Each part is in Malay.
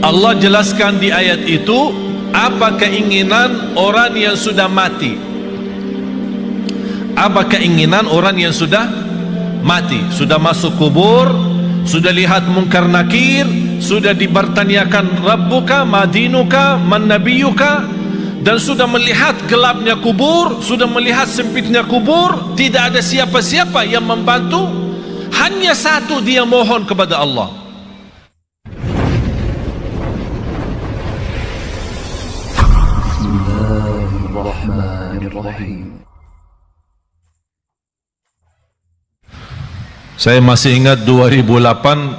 Allah jelaskan di ayat itu apa keinginan orang yang sudah mati. Apa keinginan orang yang sudah mati, sudah masuk kubur, sudah lihat mungkar nakir, sudah dibertanyakan Rabbuka, Madinuka, Man Nabiyuka, dan sudah melihat gelapnya kubur, sudah melihat sempitnya kubur, tidak ada siapa-siapa yang membantu, hanya satu dia mohon kepada Allah. Bismillahirrahmanirrahim. Saya masih ingat 2008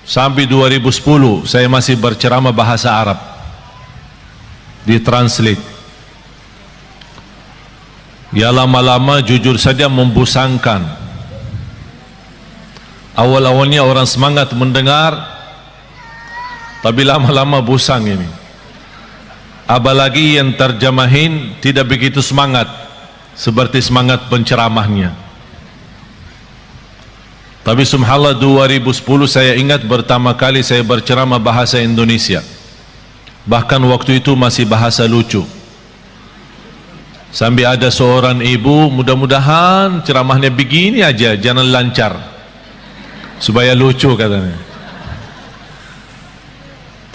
sampai 2010 saya masih berceramah bahasa Arab, ditranslate. Ya lama-lama jujur saja membosankan. Awal-awalnya orang semangat mendengar, tapi lama-lama bosan ini. Apalagi yang terjemahin tidak begitu semangat seperti semangat penceramahnya. Tapi subhanallah 2010 saya ingat pertama kali saya berceramah bahasa Indonesia. Bahkan waktu itu masih bahasa lucu. Sampai ada seorang ibu, mudah-mudahan ceramahnya begini aja, jangan lancar, supaya lucu katanya.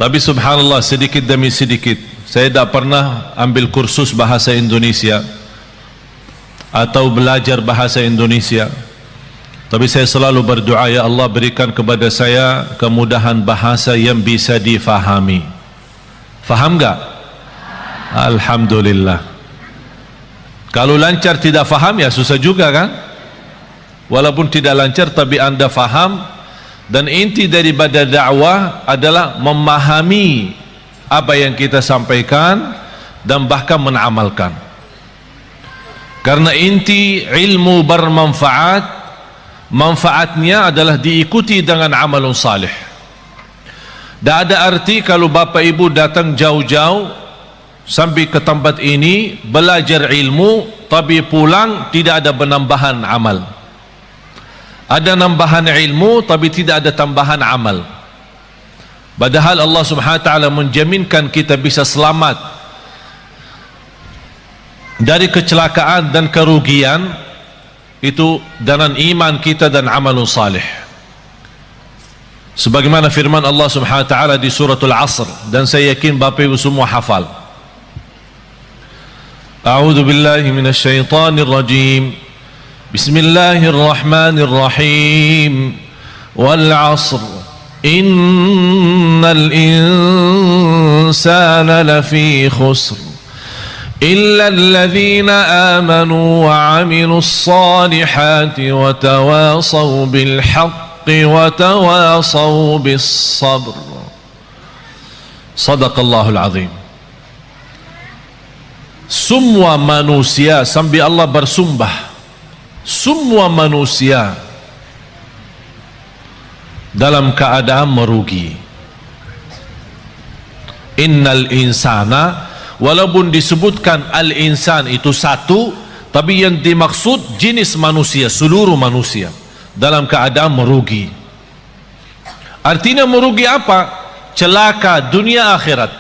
Tapi subhanallah sedikit demi sedikit, saya tidak pernah ambil kursus bahasa Indonesia atau belajar bahasa Indonesia, tapi saya selalu berdoa, ya Allah berikan kepada saya kemudahan bahasa yang bisa difahami. Faham enggak? Alhamdulillah. Kalau lancar tidak faham ya susah juga kan? Walaupun tidak lancar tapi anda faham, dan inti daripada dakwah adalah memahami apa yang kita sampaikan dan bahkan menamalkan. Karena inti ilmu bermanfaat, manfaatnya adalah diikuti dengan amalun salih. Tak ada arti kalau bapa ibu datang jauh-jauh sampai ke tempat ini belajar ilmu tapi pulang tidak ada penambahan amal. Ada nambahan ilmu tapi tidak ada tambahan amal. Padahal Allah Subhanahu wa taala menjaminkan kita bisa selamat dari kecelakaan dan kerugian itu dengan iman kita dan amalun salih. Sebagaimana firman Allah Subhanahu wa taala di suratul Asr, dan saya yakin Bapak Ibu semua hafal. A'udzu billahi minasy syaithanir rajim. Bismillahirrahmanirrahim. Wal 'asr innal insana lafi khusr illa alladhina amanu wa 'amilus salihati wa tawasaw bil haqqi wa tawasaw bis sabr. Sadaqallahul azim. Semua manusia, sampai Allah bersumpah, semua manusia dalam keadaan merugi. Innal insana, walaupun disebutkan al-insan itu satu, tapi yang dimaksud jenis manusia, seluruh manusia dalam keadaan merugi. Artinya merugi apa? Celaka dunia akhirat,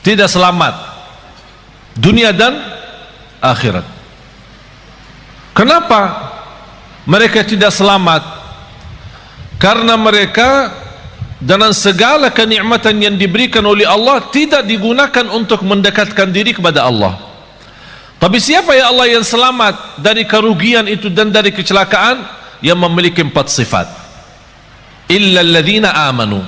tidak selamat dunia dan akhirat. Kenapa mereka tidak selamat? Karena mereka dengan segala kenikmatan yang diberikan oleh Allah tidak digunakan untuk mendekatkan diri kepada Allah. Tapi siapa ya Allah yang selamat dari kerugian itu dan dari kecelakaan? Yang memiliki 4 sifat. Illa alladhina amanu.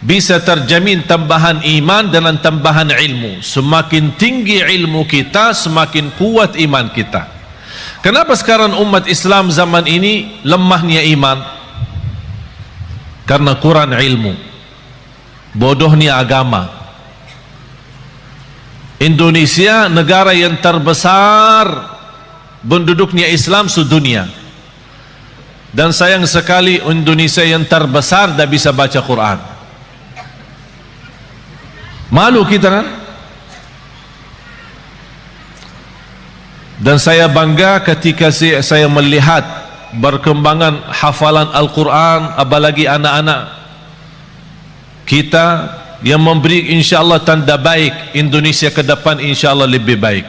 Bisa terjamin tambahan iman dengan tambahan ilmu. Semakin tinggi ilmu kita, semakin kuat iman kita. Kenapa sekarang umat Islam zaman ini lemahnya iman? Karena kurang ilmu, bodohnya agama. Indonesia negara yang terbesar penduduknya Islam sedunia, dan sayang sekali Indonesia yang terbesar tidak bisa baca Quran. Malu kita kan? Dan saya bangga ketika saya melihat berkembangan hafalan Al-Quran, apalagi anak-anak kita yang memberi insyaAllah tanda baik. Indonesia ke depan insyaAllah lebih baik.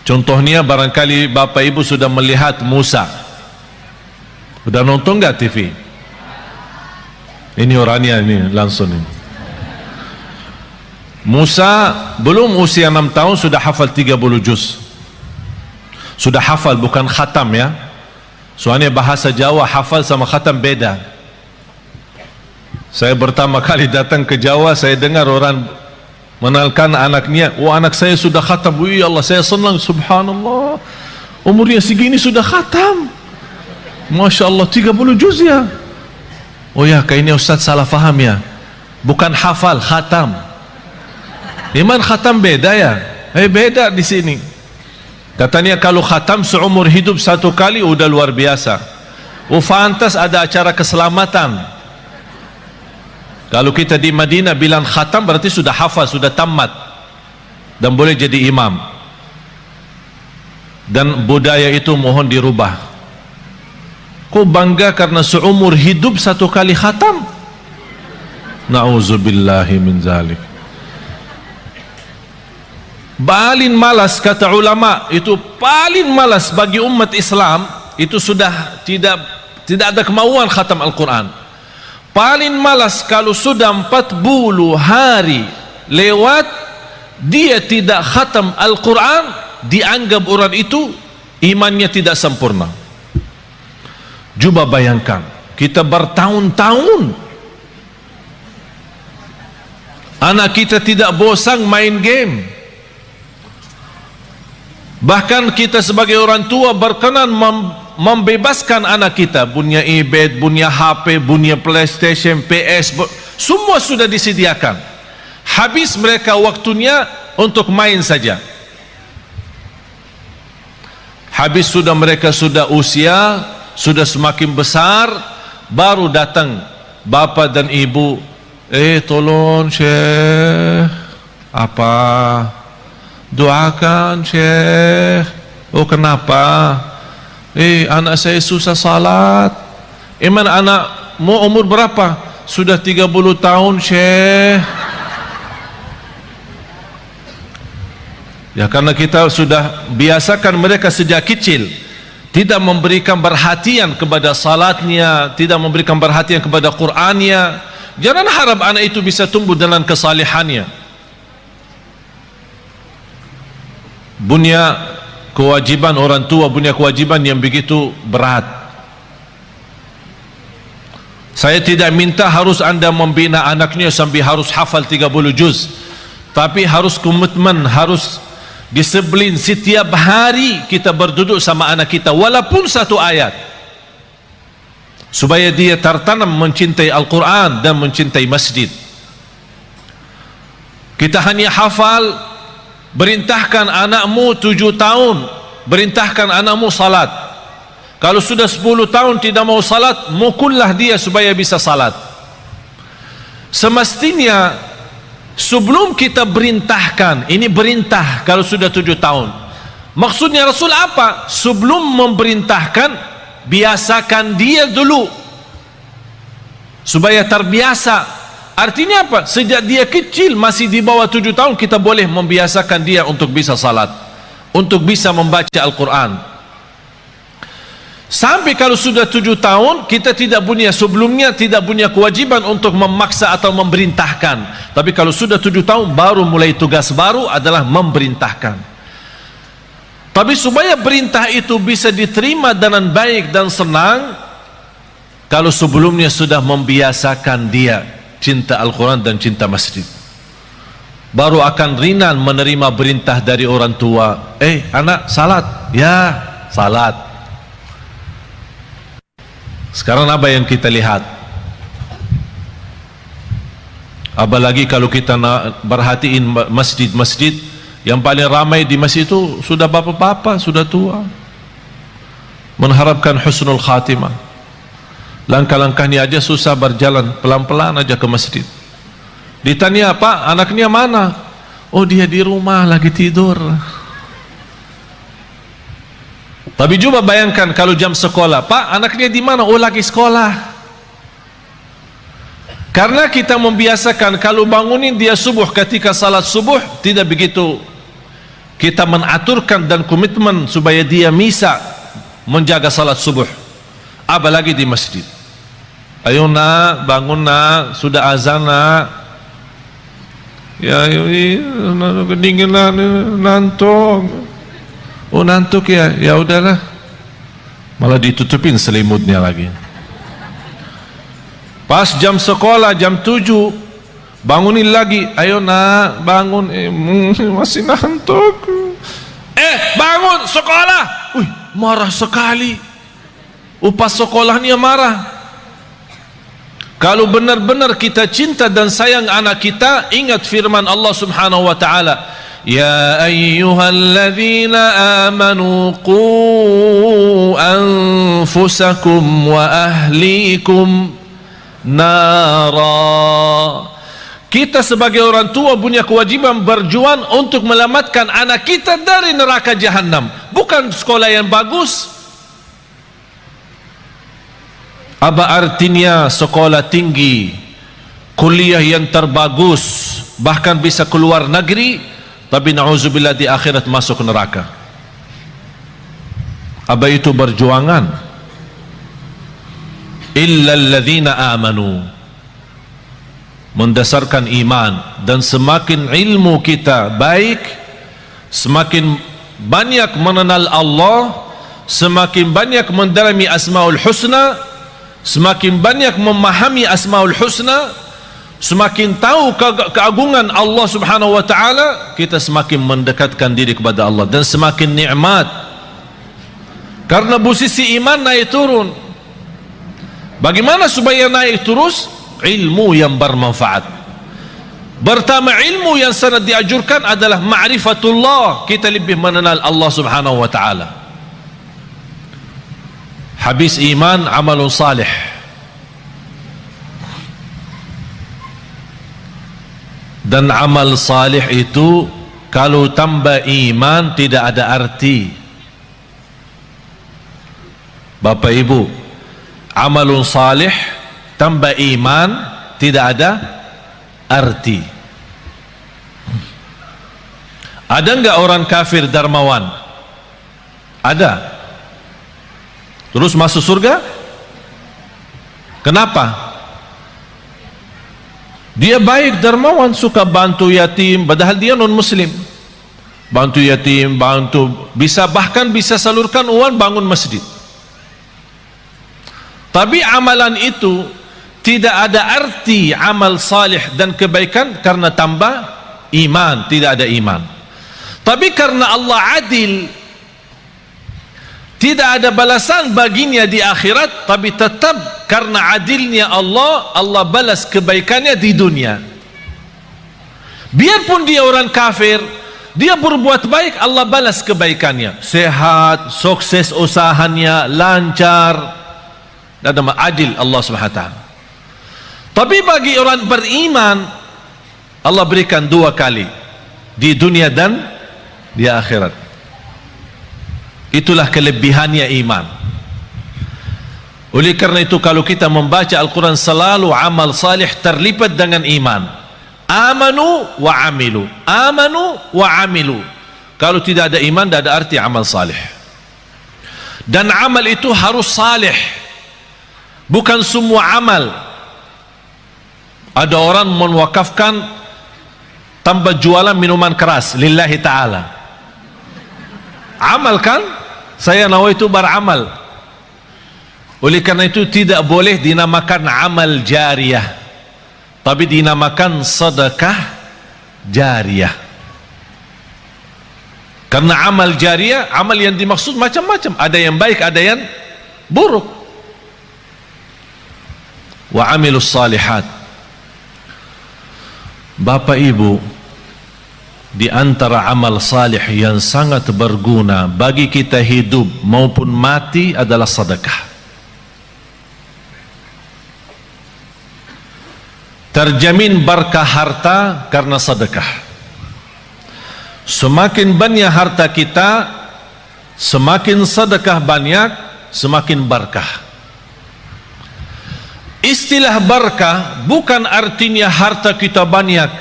Contohnya barangkali Bapak Ibu sudah melihat Musa. Sudah nonton nggak TV? Ini orangnya ini langsung ini. Musa belum usia 6 tahun sudah hafal 30 juz. Sudah hafal, bukan khatam ya. Soalnya bahasa Jawa hafal sama khatam beda. Saya pertama kali datang ke Jawa, saya dengar orang mengenalkan anaknya, "Oh, anak saya sudah khatam." Wih Allah, saya senang, subhanallah. Umurnya segini sudah khatam. Masya Allah, 30 juz ya. Oh ya, kayaknya Ustaz salah faham ya. Bukan hafal, khatam. Iman khatam beda ya? Beda di sini. Katanya kalau khatam seumur hidup satu kali udah luar biasa. Oh, fantas ada acara keselamatan. Kalau kita di Madinah bilang khatam berarti sudah hafal, sudah tamat dan boleh jadi imam. Dan budaya itu mohon dirubah. Kok bangga karena seumur hidup satu kali khatam? Na'udzubillahi min zalik. Paling malas kata ulama, itu paling malas bagi umat Islam itu sudah tidak ada kemauan khatam Al-Quran. Paling malas kalau sudah 40 hari lewat dia tidak khatam Al-Quran, dianggap orang itu imannya tidak sempurna. Coba bayangkan, kita bertahun-tahun anak kita tidak bosan main game. Bahkan kita sebagai orang tua berkenan membebaskan anak kita, punya iPad, punya HP, punya PlayStation, PS, semua sudah disediakan. Habis mereka waktunya untuk main saja. Habis sudah mereka sudah usia, sudah semakin besar, baru datang bapak dan ibu, tolong Syekh, apa? Doakan Syekh. Oh kenapa? Anak saya susah salat. Iman anakmu umur berapa? Sudah 30 tahun Syekh. Ya karena kita sudah biasakan mereka sejak kecil tidak memberikan perhatian kepada salatnya, tidak memberikan perhatian kepada Qur'annya. Jangan harap anak itu bisa tumbuh dalam kesalihannya. Punya kewajiban orang tua, punya kewajiban yang begitu berat. Saya tidak minta harus anda membina anaknya sampai harus hafal 30 juz, tapi harus komitmen, harus disiplin. Setiap hari kita berduduk sama anak kita walaupun satu ayat, supaya dia tertanam mencintai Al-Quran dan mencintai masjid. Kita hanya hafal. Berintahkan anakmu 7 tahun, berintahkan anakmu salat. Kalau sudah 10 tahun tidak mau salat, mukullah dia supaya bisa salat. Semestinya sebelum kita berintahkan, ini berintah kalau sudah 7 tahun. Maksudnya Rasul apa? Sebelum memerintahkan, biasakan dia dulu supaya terbiasa. Artinya apa? Sejak dia kecil, masih di bawah 7 tahun, kita boleh membiasakan dia untuk bisa salat, untuk bisa membaca Al-Quran. Sampai kalau sudah 7 tahun, kita tidak punya, sebelumnya tidak punya kewajiban untuk memaksa atau memerintahkan. Tapi kalau sudah 7 tahun, baru mulai tugas baru adalah memerintahkan. Tapi supaya perintah itu bisa diterima dengan baik dan senang, kalau sebelumnya sudah membiasakan dia cinta Al-Quran dan cinta masjid. baru akan ringan menerima perintah dari orang tua. Anak, salat. Ya, salat. Sekarang apa yang kita lihat? Apalagi kalau kita nak perhatiin masjid-masjid, yang paling ramai di masjid itu sudah bapak-bapak, sudah tua, mengharapkan husnul khatimah. Langkah-langkahnya aja susah berjalan, pelan-pelan aja ke masjid. Ditanya, Pak, anaknya mana? Oh, dia di rumah lagi tidur. Tapi coba bayangkan kalau jam sekolah, Pak, anaknya di mana? Oh, lagi sekolah. Karena kita membiasakan kalau bangunin dia subuh, ketika salat subuh tidak begitu kita menaturkan dan komitmen supaya dia bisa menjaga salat subuh, apalagi di masjid. Ayo nak, bangun nak, sudah azan nak. Ya, kedinginan, nantuk. Oh, nantuk ya, ya udahlah. Malah ditutupin selimutnya lagi. Pas jam sekolah jam 7, bangunin lagi. Ayo nak, bangun. Masih ngantuk. Bangun sekolah. Marah sekali. Pas sekolahnya marah. Kalau benar-benar kita cinta dan sayang anak kita, ingat firman Allah Subhanahu wa taala, ya ayyuhalladzina amanu qu anfusakum wa ahlikum nara. Kita sebagai orang tua punya kewajiban berjuang untuk menyelamatkan anak kita dari neraka jahanam. Bukan sekolah yang bagus. Apa artinya sekolah tinggi, kuliah yang terbagus, bahkan bisa keluar negeri, tapi na'udzubillah di akhirat masuk neraka? Apa itu berjuangan? Illal ladzina amanu, mendasarkan iman. Dan semakin ilmu kita baik, semakin banyak mengenal Allah, semakin banyak mendalami asmaul husna, semakin banyak memahami asmaul husna, semakin tahu keagungan Allah Subhanahu wa taala, kita semakin mendekatkan diri kepada Allah dan semakin nikmat. Karena posisi iman naik turun. Bagaimana supaya naik terus? Ilmu yang bermanfaat. Pertama, ilmu yang sangat dianjurkan adalah ma'rifatullah, kita lebih mengenal Allah Subhanahu wa taala. Habis iman, amalun salih. Dan amal salih itu kalau tambah iman tidak ada arti. Bapak Ibu, amalun salih tambah iman tidak ada arti. Ada enggak orang kafir dermawan? Ada. Terus masuk surga? Kenapa? Dia baik, dermawan, suka bantu yatim, padahal dia non muslim. Bantu yatim, bahkan bisa salurkan uang bangun masjid. Tapi amalan itu tidak ada arti amal salih dan kebaikan karena tambah iman, tidak ada iman. Tapi karena Allah adil, tidak ada balasan baginya di akhirat, tapi tetap karena adilnya Allah, Allah balas kebaikannya di dunia. Biarpun dia orang kafir, dia berbuat baik, Allah balas kebaikannya. Sehat, sukses usahanya, lancar, dan adil Allah SWT. Tapi bagi orang beriman, Allah berikan 2 kali, di dunia dan di akhirat. Itulah kelebihannya iman. Oleh karena itu kalau kita membaca Al-Quran, selalu amal salih terlibat dengan iman. Amanu wa amilu, amanu wa amilu. Kalau tidak ada iman, tidak ada arti amal salih. Dan amal itu harus salih, bukan semua amal. Ada orang mewakafkan tanpa jualan minuman keras lillahi ta'ala. Amal kan? Saya nawaitu beramal. Oleh karena itu tidak boleh dinamakan amal jariyah, tapi dinamakan sedekah jariyah. Karena amal jariyah, amal yang dimaksud macam-macam, ada yang baik, ada yang buruk. Wa amilus salihat. Bapak Ibu, di antara amal salih yang sangat berguna bagi kita hidup maupun mati adalah sedekah. Terjamin berkah harta karena sedekah. Semakin banyak harta kita, semakin sedekah banyak, semakin berkah. Istilah berkah bukan artinya harta kita banyak.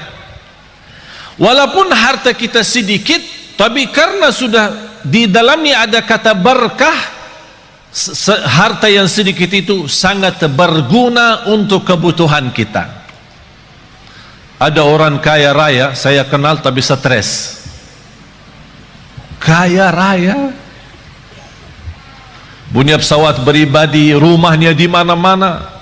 Walaupun harta kita sedikit, tapi karena sudah di dalamnya ada kata berkah, harta yang sedikit itu sangat berguna untuk kebutuhan kita. Ada orang kaya raya saya kenal tapi stres. Kaya raya, punya pesawat pribadi, rumahnya di mana-mana.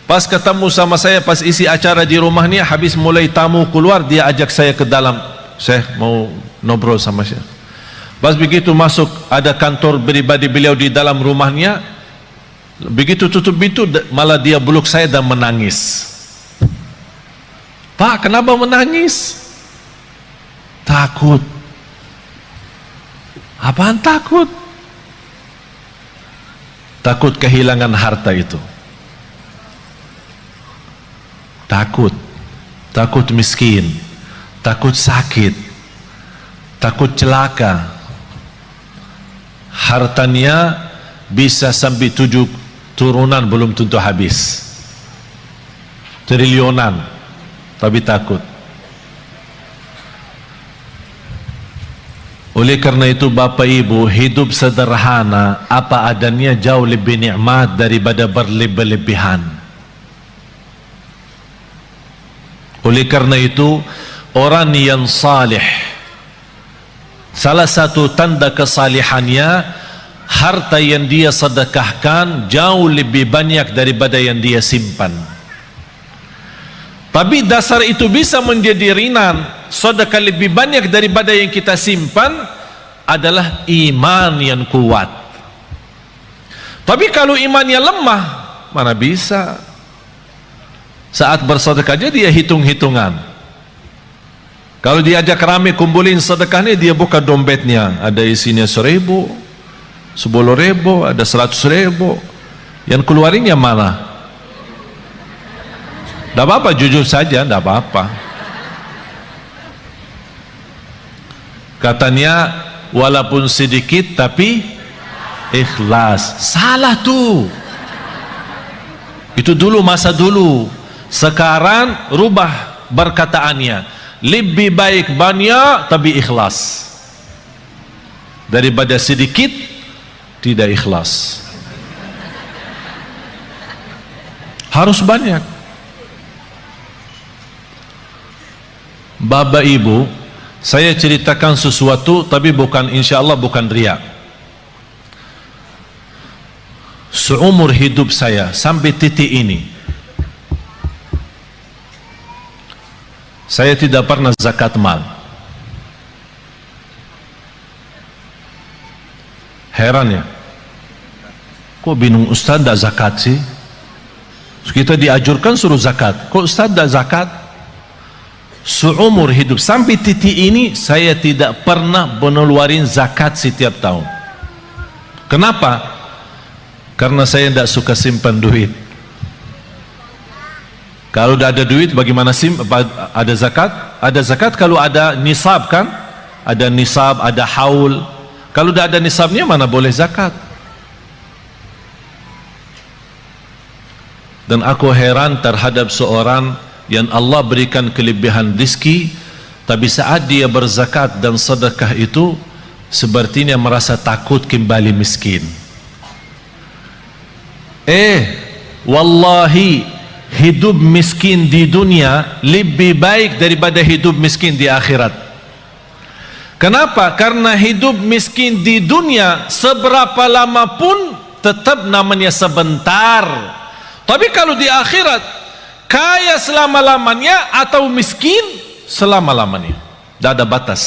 Pas ketemu sama saya, pas isi acara di rumahnya, habis mulai tamu keluar, dia ajak saya ke dalam. Saya mau ngobrol sama saya. Pas begitu masuk, ada kantor pribadi beliau di dalam rumahnya. Begitu tutup pintu, malah dia peluk saya dan menangis. Pak, kenapa menangis? Takut. Apaan takut? Takut kehilangan harta itu. Takut miskin, takut sakit, takut celaka. Hartanya bisa sampai 7 turunan belum tentu habis, triliunan, tapi takut. Oleh karena itu Bapak Ibu, hidup sederhana apa adanya jauh lebih nikmat daripada berlebih-lebihan. Oleh karena itu orang yang salih, salah satu tanda kesalihannya, harta yang dia sedekahkan jauh lebih banyak daripada yang dia simpan. Tapi dasar itu bisa menjadi ringan. Sedekah lebih banyak daripada yang kita simpan adalah iman yang kuat. Tapi kalau imannya lemah, mana bisa? Saat bersedekah aja dia hitung-hitungan. Kalau diajak rame kumpulin sedekahnya, dia buka dompetnya, ada isinya 1.000, 10.000, ada 100.000. Yang keluarinnya mana? Tidak apa-apa, jujur saja, tidak apa-apa. Katanya walaupun sedikit tapi ikhlas. Salah tuh. Itu dulu, masa dulu. Sekarang rubah perkataannya, lebih baik banyak tapi ikhlas daripada sedikit tidak ikhlas. Harus banyak. Bapak Ibu, saya ceritakan sesuatu tapi bukan, insya Allah bukan riak. Seumur hidup saya sampai titik ini, saya tidak pernah zakat mal. Heran ya, kok bingung Ustaz tidak zakat sih? Kita diajurkan suruh zakat, kok Ustaz tidak zakat? Seumur hidup sampai titik ini saya tidak pernah mengeluarin zakat setiap tahun. Kenapa? Karena saya tidak suka simpan duit. Kalau tidak ada duit, bagaimana ada zakat? Ada zakat kalau ada nisab kan? Ada nisab, ada haul. Kalau tidak ada nisabnya, mana boleh zakat? Dan aku heran terhadap seorang yang Allah berikan kelebihan rezeki, tapi saat dia berzakat dan sedekah itu, sepertinya merasa takut kembali miskin. Wallahi, hidup miskin di dunia lebih baik daripada hidup miskin di akhirat. Kenapa? Karena hidup miskin di dunia seberapa lama pun tetap namanya sebentar. Tapi kalau di akhirat, kaya selama-lamanya atau miskin selama-lamanya, tidak ada batas.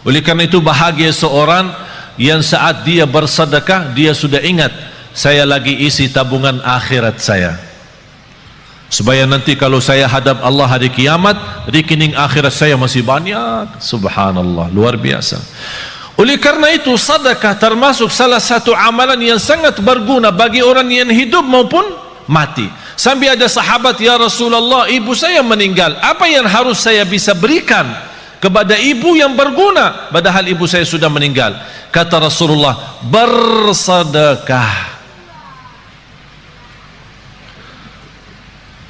Oleh karena itu bahagia seorang yang saat dia bersedekah dia sudah ingat, saya lagi isi tabungan akhirat saya, supaya nanti kalau saya hadap Allah hari kiamat, rekening akhirat saya masih banyak. Subhanallah, luar biasa. Oleh karena itu sedekah termasuk salah satu amalan yang sangat berguna bagi orang yang hidup maupun mati. Sampai ada sahabat, ya Rasulullah, ibu saya meninggal, apa yang harus saya bisa berikan kepada ibu yang berguna padahal ibu saya sudah meninggal? Kata Rasulullah, bersedekah.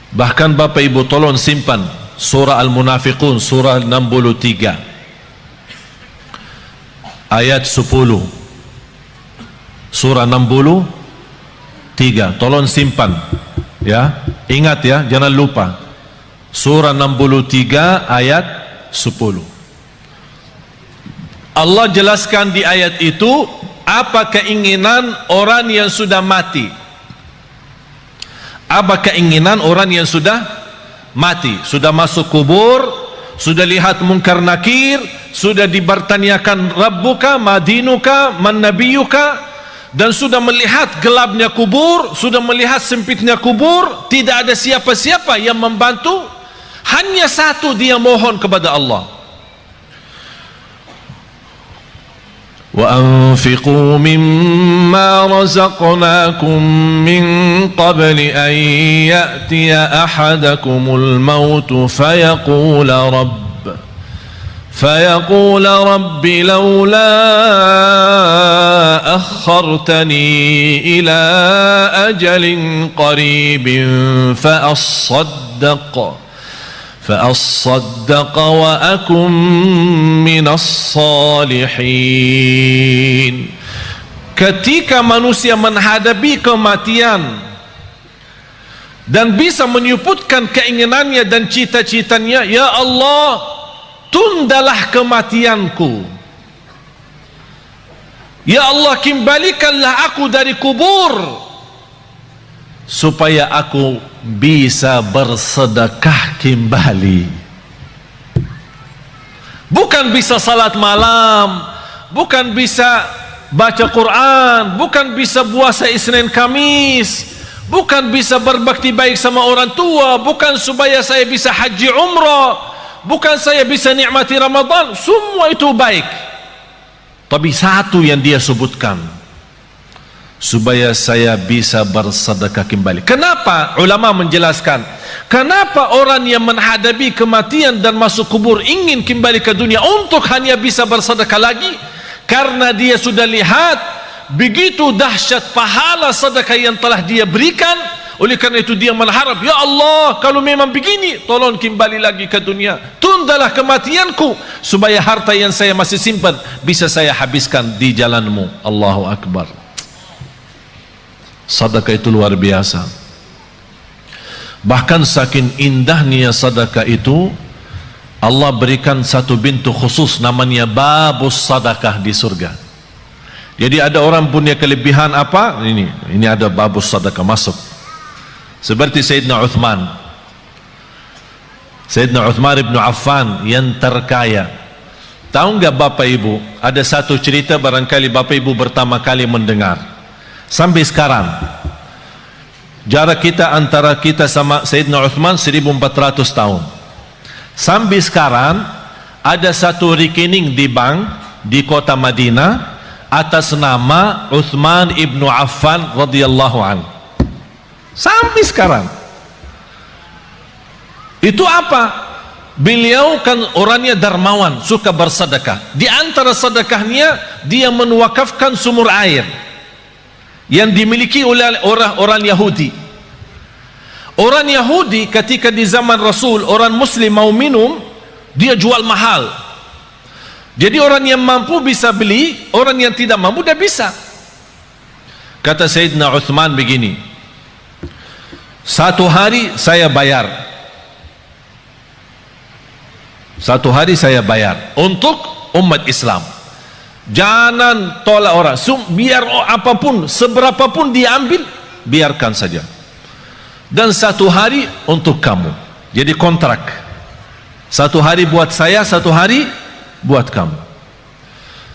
Bahkan Bapak Ibu tolong simpan surah Al-Munafiqun, surah 63 ayat 10. Surah 63, tolong simpan ya, ingat ya, jangan lupa. Surah 63 ayat 10. Allah jelaskan di ayat itu apa keinginan orang yang sudah mati. Apa keinginan orang yang sudah mati, sudah masuk kubur, sudah lihat mungkar nakir, sudah dibertanyakan Rabbuka, Madinuka, Man Nabiyuka, dan sudah melihat gelapnya kubur, sudah melihat sempitnya kubur, tidak ada siapa-siapa yang membantu, hanya satu dia mohon kepada Allah. وَأَنْفِقُوا مِمَّا رَزَقْنَاكُمْ مِنْ قَبْلِ أَنْ يَأْتِيَ أَحَدَكُمُ الْمَوْتُ فيقول رب لولا أخرتني إلى أجل قريب فأصدق وأكن من الصالحين. Ketika manusia menghadapi kematian dan bisa menyebutkan keinginannya dan cita-citanya, ya Allah, tundalah kematianku, ya Allah, kembalikanlah aku dari kubur supaya aku bisa bersedekah kembali. Bukan bisa salat malam, bukan bisa baca Quran, bukan bisa puasa Isnin Kamis, bukan bisa berbakti baik sama orang tua, bukan supaya saya bisa haji umrah, bukan saya bisa nikmati Ramadan. Semua itu baik, tapi satu yang dia sebutkan, supaya saya bisa bersedekah kembali. Kenapa? Ulama menjelaskan, kenapa orang yang menghadapi kematian dan masuk kubur ingin kembali ke dunia untuk hanya bisa bersedekah lagi? Karena dia sudah lihat begitu dahsyat pahala sedekah yang telah dia berikan. Oleh karena itu dia mengharap, ya Allah, kalau memang begini, tolong kembali lagi ke dunia, tundalah kematianku supaya harta yang saya masih simpan bisa saya habiskan di jalanmu. Allahu Akbar. Sedekah itu luar biasa. Bahkan saking indahnya sedekah itu, Allah berikan satu pintu khusus namanya babus sedekah di surga. Jadi ada orang punya kelebihan apa? Ini ada babus sedekah masuk. Seperti Sayyidina Uthman. Sayyidina Uthman ibn Affan yang terkaya. Tahu enggak Bapak Ibu, ada satu cerita barangkali Bapak Ibu pertama kali mendengar. Sampai sekarang jarak kita antara kita sama Sayyidina Uthman 1400 tahun. Sampai sekarang ada satu rekening di bank di kota Madinah atas nama Uthman ibn Affan radhiyallahu anhu. Sampai sekarang. Itu apa? Beliau kan orangnya dermawan, suka bersedekah. Di antara sedekahnya dia menwakafkan sumur air yang dimiliki oleh orang Yahudi. Orang Yahudi ketika di zaman Rasul, orang Muslim mau minum, dia jual mahal. Jadi orang yang mampu bisa beli, orang yang tidak mampu tidak bisa. Kata Sayyidina Uthman begini, satu hari saya bayar, satu hari saya bayar untuk umat Islam. Jangan tolak orang, biar apapun, seberapapun diambil, biarkan saja. Dan satu hari untuk kamu. Jadi kontrak. Satu hari buat saya, satu hari buat kamu.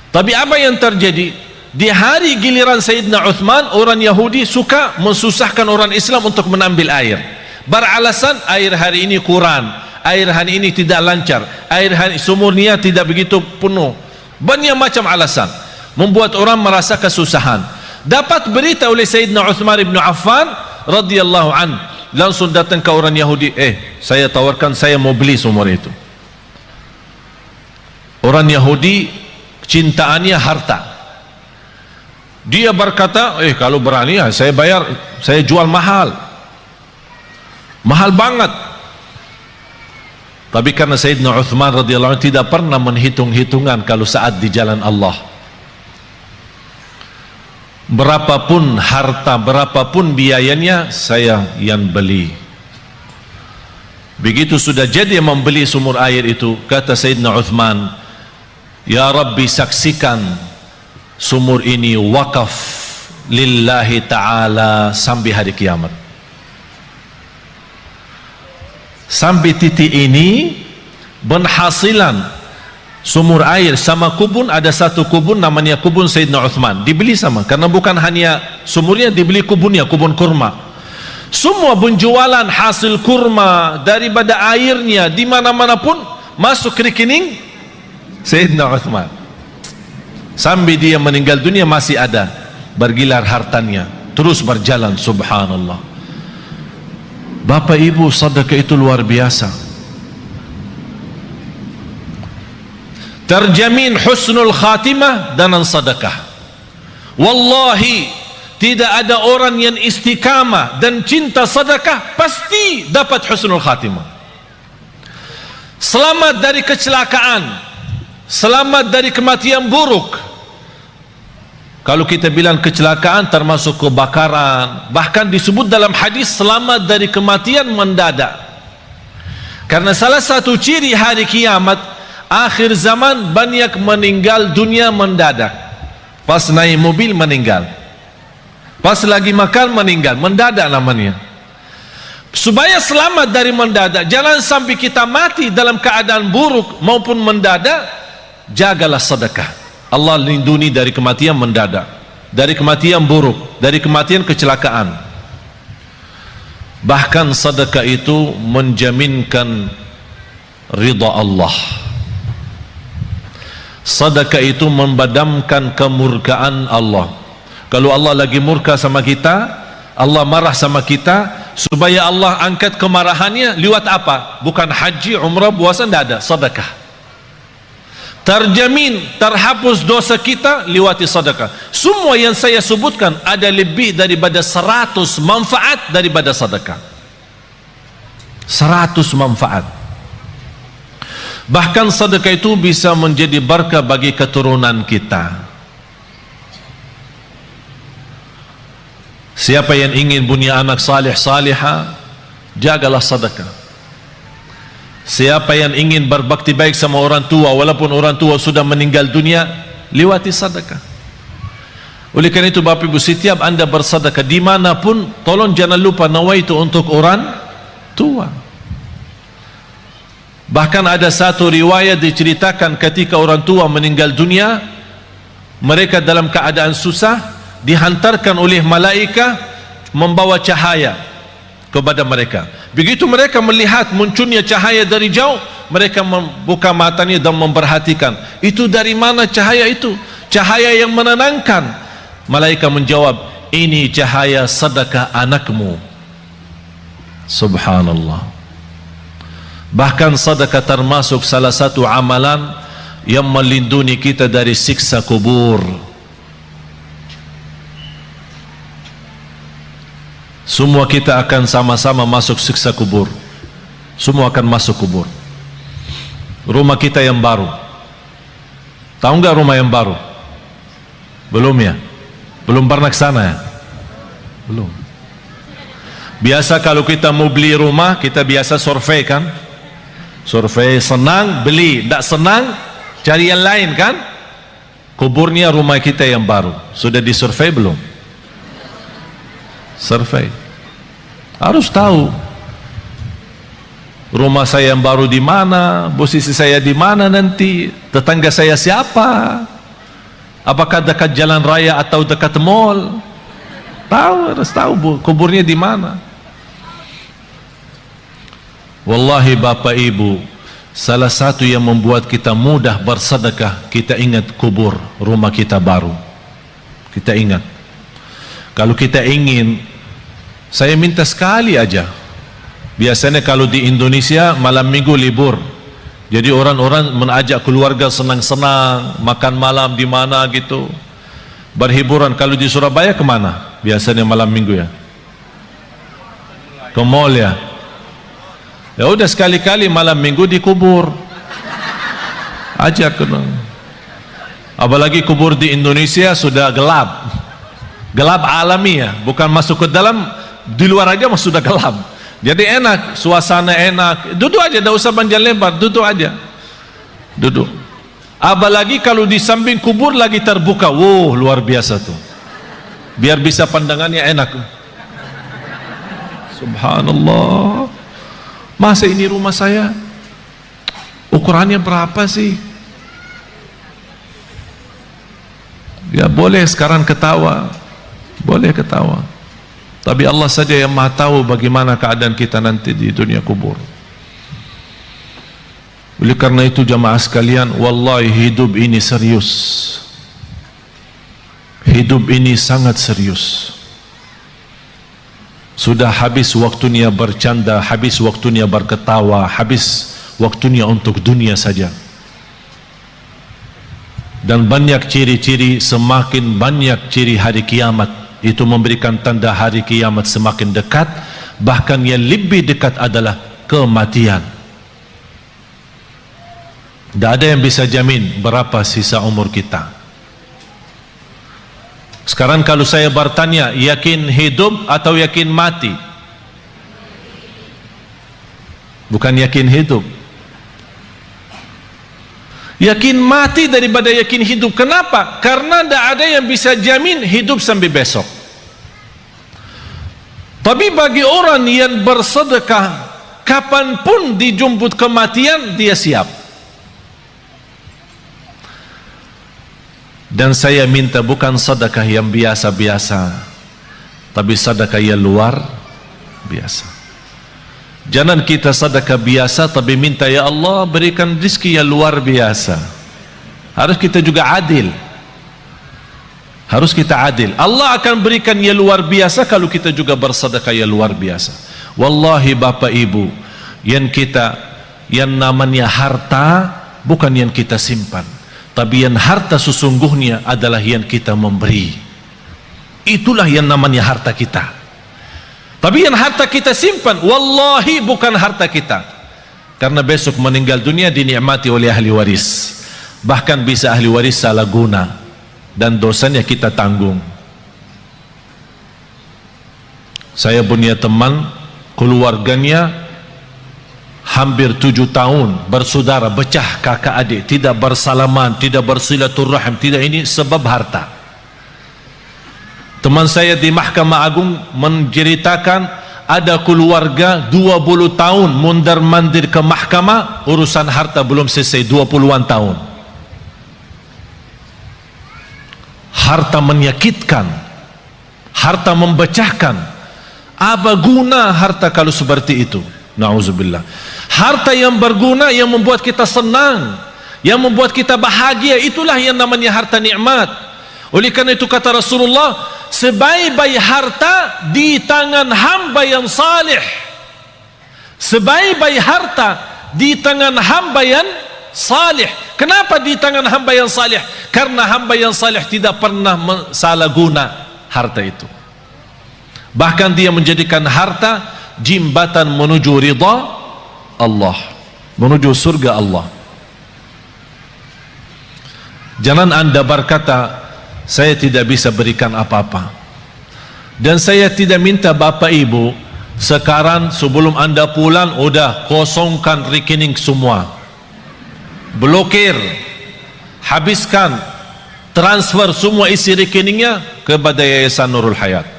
Tapi apa yang terjadi? Di hari giliran Sayyidina Uthman, orang Yahudi suka mensusahkan orang Islam untuk menambil air. Beralasan air hari ini kurang, air hari ini tidak lancar, air hari sumurnya tidak begitu penuh. Banyak macam alasan membuat orang merasa kesusahan. Dapat berita oleh Sayyidina Uthman ibn Affan radhiyallahu an, langsung datang ke orang Yahudi, saya tawarkan, saya mau beli sumur itu. Orang Yahudi cintaannya harta. Dia berkata, kalau berani ya saya bayar, saya jual mahal, mahal banget. Tapi karena Sayyidina Uthman radhiyallahu anhu tidak pernah menghitung-hitungan kalau saat di jalan Allah, berapapun harta, berapapun biayanya, saya yang beli. Begitu sudah jadi membeli sumur air itu, kata Sayyidina Uthman, ya Rabbi, saksikan sumur ini wakaf lillahi ta'ala sampai hari kiamat. Sampai titik ini penghasilan sumur air sama kubun, ada satu kubun namanya kubun Sayyidina Uthman, dibeli sama, karena bukan hanya sumurnya, dibeli kubunnya, kubun kurma. Semua penjualan hasil kurma daripada airnya di mana-mana pun masuk ke rekening Sayyidina Uthman. Sampai dia meninggal dunia masih ada bergilar hartanya, terus berjalan. Subhanallah. Bapak ibu, sedekah itu luar biasa, terjamin husnul khatimah dengan sedekah. Wallahi tidak ada orang yang istiqamah dan cinta sedekah pasti dapat husnul khatimah. Selamat dari kecelakaan, selamat dari kematian buruk. Kalau kita bilang kecelakaan termasuk kebakaran, bahkan disebut dalam hadis selamat dari kematian mendadak. Karena salah satu ciri hari kiamat, akhir zaman, banyak meninggal dunia mendadak. Pas naik mobil meninggal, pas lagi makan meninggal, mendadak namanya. Supaya selamat dari mendadak, jangan sampai kita mati dalam keadaan buruk maupun mendadak, jagalah sedekah. Allah lindungi dari kematian mendadak, dari kematian buruk, dari kematian kecelakaan. Bahkan sedekah itu menjaminkan ridha Allah. Sedekah itu membadamkan kemurkaan Allah. Kalau Allah lagi murka sama kita, Allah marah sama kita, supaya Allah angkat kemarahannya lewat apa? Bukan haji, umrah, puasa, tidak ada, sedekah. Terjamin terhapus dosa kita lewati sedekah. Semua yang saya sebutkan ada lebih daripada 100 manfaat daripada sedekah. 100 manfaat. Bahkan sedekah itu bisa menjadi berkah bagi keturunan kita. Siapa yang ingin punya anak salih salihah, jagalah sedekah. Siapa yang ingin berbakti baik sama orang tua, walaupun orang tua sudah meninggal dunia, lewati sedekah. Oleh karena itu Bapak Ibu, setiap anda bersedekah dimanapun, tolong jangan lupa nawaitu untuk orang tua. Bahkan ada satu riwayat diceritakan ketika orang tua meninggal dunia, mereka dalam keadaan susah, dihantarkan oleh malaikat membawa cahaya kepada mereka. Begitu mereka melihat munculnya cahaya dari jauh, mereka membuka matanya dan memperhatikan, itu dari mana cahaya itu? Cahaya yang menenangkan. Malaikat menjawab, ini cahaya sedekah anakmu. Subhanallah. Bahkan sedekah termasuk salah satu amalan yang melindungi kita dari siksa kubur. Semua kita akan sama-sama masuk siksa kubur. Semua akan masuk kubur. Rumah kita yang baru, tahu nggak rumah yang baru? Belum ya? Belum pernah ke sana ya? Belum. Biasa kalau kita mau beli rumah, kita biasa survei kan? Survei, senang beli, tidak senang cari yang lain kan? Kuburnya rumah kita yang baru. Sudah disurvei belum? Survei. Harus tahu. rumah saya yang baru di mana, posisi saya di mana nanti, tetangga saya siapa, apakah dekat jalan raya atau dekat mall. Tahu, harus tahu kuburnya di mana. Wallahi Bapak Ibu, salah satu yang membuat kita mudah bersedekah, kita ingat kubur rumah kita baru. Kita ingat, kalau kita ingin, saya minta sekali aja. Biasanya kalau di Indonesia malam minggu libur, jadi orang-orang mengajak keluarga senang-senang, makan malam di mana gitu, berhiburan. Kalau di Surabaya kemana? Biasanya malam minggu ya, ke mall ya. Ya udah sekali-kali malam minggu di kubur, ajak. Apalagi kubur di Indonesia sudah gelap, gelap alami ya, bukan masuk ke dalam, di luar aja sudah gelap. Jadi enak, suasana enak, duduk aja, tidak usah panjang lebar, duduk aja, duduk. Apalagi kalau di samping kubur lagi terbuka, wow, luar biasa tuh, biar bisa pandangannya enak. Subhanallah, masa ini rumah saya ukurannya berapa sih? Ya boleh sekarang ketawa, boleh ketawa, tapi Allah saja yang maha tahu bagaimana keadaan kita nanti di dunia kubur. Oleh karena itu jamaah sekalian, wallahi hidup ini serius, hidup ini sangat serius. Sudah habis waktunya bercanda, habis waktunya berketawa, habis waktunya untuk dunia saja. Dan banyak ciri-ciri, semakin banyak ciri hari kiamat, itu memberikan tanda hari kiamat semakin dekat. Bahkan yang lebih dekat adalah kematian. Tidak ada yang bisa jamin berapa sisa umur kita. Sekarang kalau saya bertanya, yakin hidup atau yakin mati? Bukan yakin hidup, yakin mati daripada yakin hidup. Kenapa? Karena tidak ada yang bisa jamin hidup sampai besok. Tapi bagi orang yang bersedekah, kapanpun dijemput kematian, dia siap. Dan saya minta bukan sedekah yang biasa-biasa, tapi sedekah yang luar biasa. Jangan kita sedekah biasa tapi minta ya Allah berikan rezeki yang luar biasa. Harus kita juga adil, harus kita adil. Allah akan berikan yang luar biasa kalau kita juga bersedekah yang luar biasa. Wallahi Bapak Ibu, yang namanya harta bukan yang kita simpan, tapi yang harta sesungguhnya adalah yang kita memberi. Itulah yang namanya harta kita. Tapi yang harta kita simpan, wallahi bukan harta kita, karena besok meninggal dunia dinikmati oleh ahli waris. Bahkan bisa ahli waris salah guna dan dosanya kita tanggung. Saya punya teman, keluarganya hampir 7 tahun bersaudara, pecah kakak adik, tidak bersalaman, tidak bersilaturahim, tidak, ini sebab harta. Teman saya di Mahkamah Agung menceritakan ada keluarga 20 tahun mondar-mandir ke mahkamah, urusan harta belum selesai, 20-an tahun. Harta menyakitkan, harta memecahkan. Apa guna harta kalau seperti itu? Na'udzubillah. Harta yang berguna, yang membuat kita senang, yang membuat kita bahagia, itulah yang namanya harta nikmat. Oleh karena itu kata Rasulullah, sebaik-baik harta di tangan hamba yang salih. Sebaik-baik harta di tangan hamba yang salih. Kenapa di tangan hamba yang salih? Karena hamba yang salih tidak pernah salah guna harta itu. Bahkan dia menjadikan harta jembatan menuju ridha Allah, menuju surga Allah. Jangan anda berkata, saya tidak bisa berikan apa-apa. Dan saya tidak minta Bapak Ibu sekarang sebelum anda pulang udah kosongkan rekening semua, blokir, habiskan, transfer semua isi rekeningnya kepada Yayasan Nurul Hayat.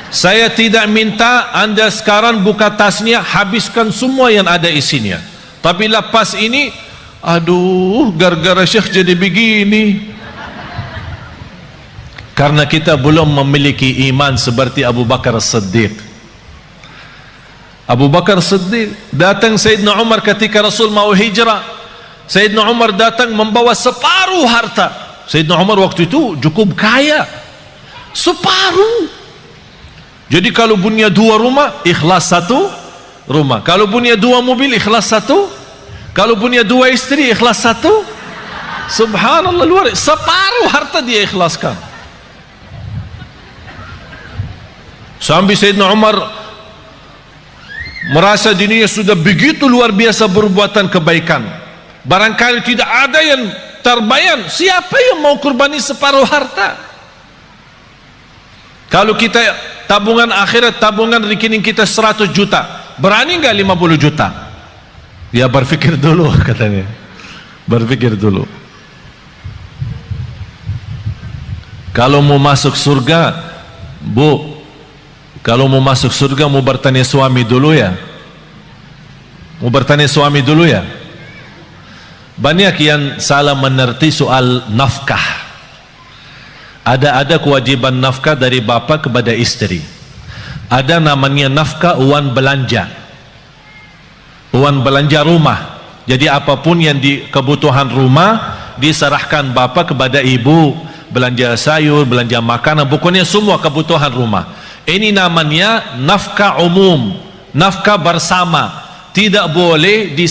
Saya tidak minta anda sekarang buka tasnya, habiskan semua yang ada isinya. Tapi lepas ini, aduh, gara-gara Syekh jadi begini. Karena kita belum memiliki iman seperti Abu Bakar As-Siddiq. Abu Bakar As-Siddiq datang Sayyidina Umar ketika Rasul mau hijrah. Sayyidina Umar datang membawa separuh harta. Sayyidina Umar waktu itu cukup kaya, separuh. Jadi kalau punya 2 rumah, ikhlas 1 rumah. Kalau punya 2 mobil, ikhlas 1. Kalau punya 2 istri, ikhlas 1. Subhanallah, luar. Separuh harta dia ikhlaskan. Sampai Sayyidina Umar merasa dirinya sudah begitu luar biasa berbuatan kebaikan. Barangkali tidak ada yang terbayang. Siapa yang mau kurbani separuh harta? Kalau kita tabungan akhirat, tabungan rekening kita 100 juta, berani nggak 50 juta? Ya berpikir dulu, katanya. Berpikir dulu. Kalau mau masuk surga, Bu, kalau mau masuk surga mau bertanya suami dulu ya. Mau bertanya suami dulu ya. Banyak yang salah mengerti soal nafkah. Ada kewajiban nafkah dari bapa kepada istri. Ada namanya nafkah uang belanja. Uang belanja rumah. Jadi apapun yang di kebutuhan rumah diserahkan bapa kepada ibu. Belanja sayur, belanja makanan, pokoknya semua kebutuhan rumah. Ini namanya nafkah umum, nafkah bersama. Tidak boleh